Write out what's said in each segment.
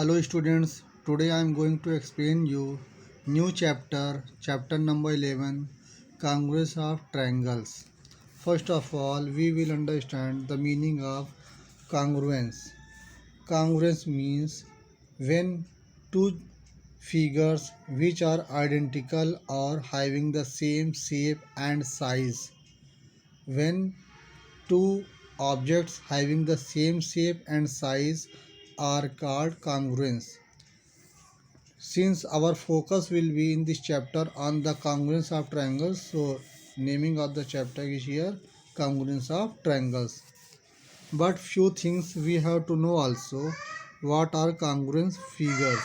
Hello students, today I am going to explain you new chapter number 11, Congress of Triangles. First of all, we will understand the meaning of congruence. Congruence means when two figures which are identical or having the same shape and size. When two objects having the same shape and size are called congruence. Since our focus will be in this chapter on the congruence of triangles, so naming of the chapter is here congruence of triangles. But few things we have to know also. What are congruence figures?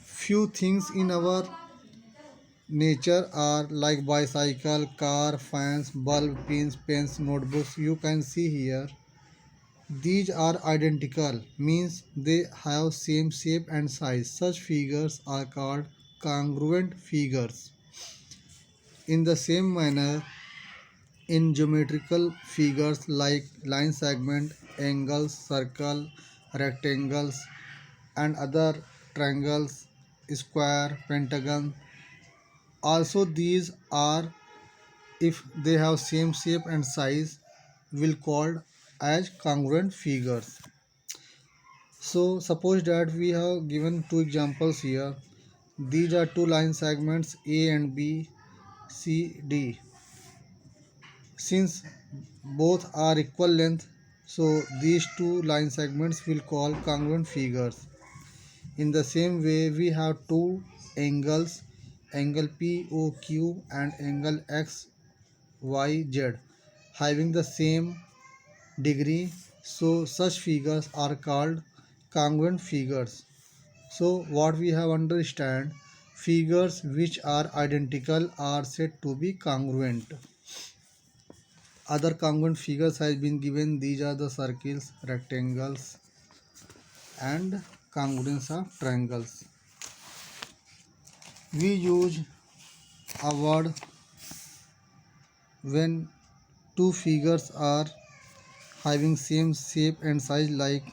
Few things in our nature are like bicycle, car, fans, bulb, pins, pens, notebooks. You can see here these are identical, means they have same shape and size. Such figures are called congruent figures. In the same manner, in geometrical figures like line segment, angles, circle, rectangles, and other triangles, square, pentagon, also these are, if they have same shape and size, will called as congruent figures. So suppose that we have given two examples here. These are two line segments A and B, C, D. Since both are equal length, so these two line segments will call congruent figures. In the same way, we have two angles, angle POQ and angle XYZ, having the same degree, so such figures are called congruent figures. So what we have understand, figures which are identical are said to be congruent. Other congruent figures has been given. These are the circles, rectangles, and congruence of triangles. We use a word when two figures are having same shape and size like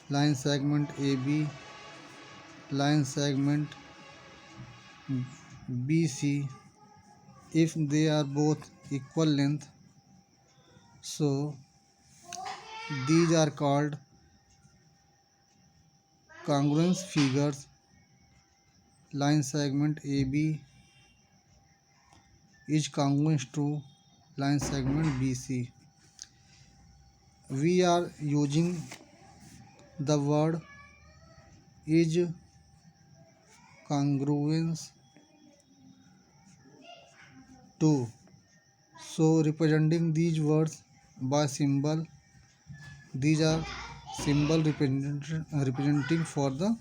line segment AB, line segment BC. If they are both equal length, so these are called congruence figures. Line segment AB is congruent to line segment BC. We are using the word is congruence to. So representing these words by symbol, these are symbol representing for the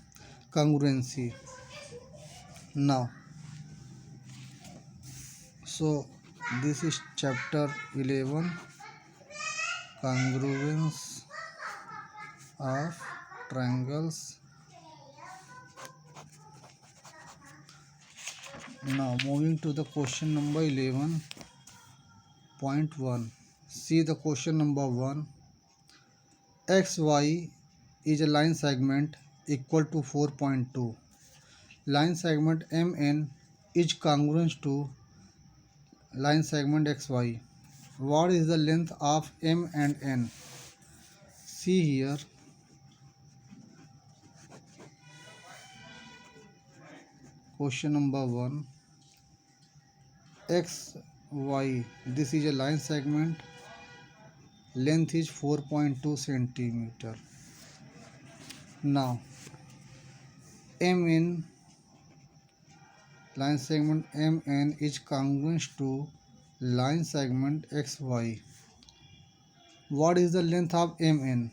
congruency. Now, so this is chapter 11, congruence of triangles. Now moving to the question number 11.1. See the question number 1. XY is a line segment equal to 4.2. Line segment MN is congruent to line segment XY. What is the length of M and N? See here. Question number 1. XY. This is a line segment. Length is 4.2 centimeter. Now MN, line segment MN is congruent to line segment XY. What is the length of MN?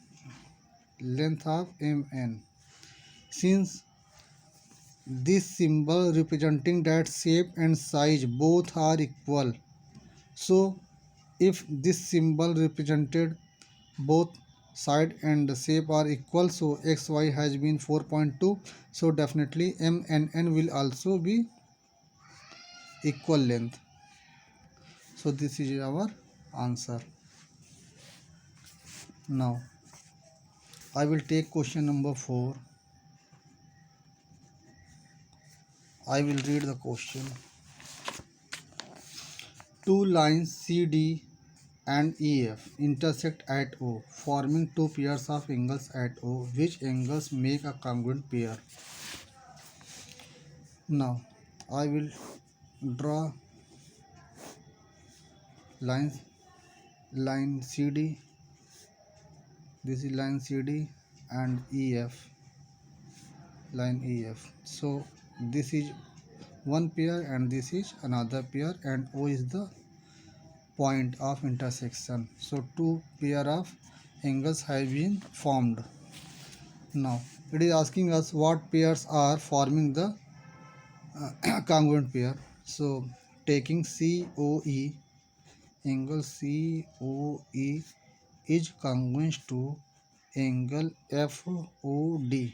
Length of MN. Since this symbol representing that shape and size both are equal, so if this symbol represented both side and the shape are equal, so XY has been 4.2, so definitely M and N will also be equal length. So this is our answer. Now I will take question number 4. I will read the question. Two lines CD and EF intersect at O, forming two pairs of angles at O. Which angles make a congruent pair? Now, I will draw line CD. This is line CD and EF, line EF. So this is one pair and this is another pair, and O is the point of intersection. So two pair of angles have been formed. Now it is asking us what pairs are forming the congruent pair. So taking COE, angle COE is congruent to angle FOD.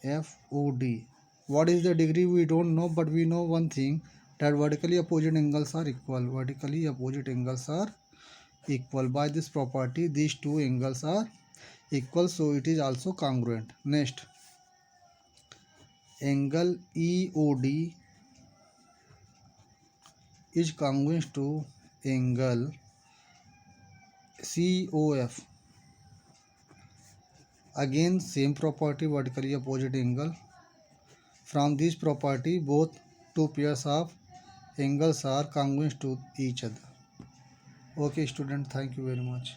FOD. What is the degree? We don't know, but we know one thing, that vertically opposite angles are equal. Vertically opposite angles are equal. By this property, these two angles are equal, so it is also congruent. Next, angle EOD is congruent to angle COF. Again, same property, vertically opposite angle. From this property, both two pairs of angles are congruent to each other. Okay, student, thank you very much.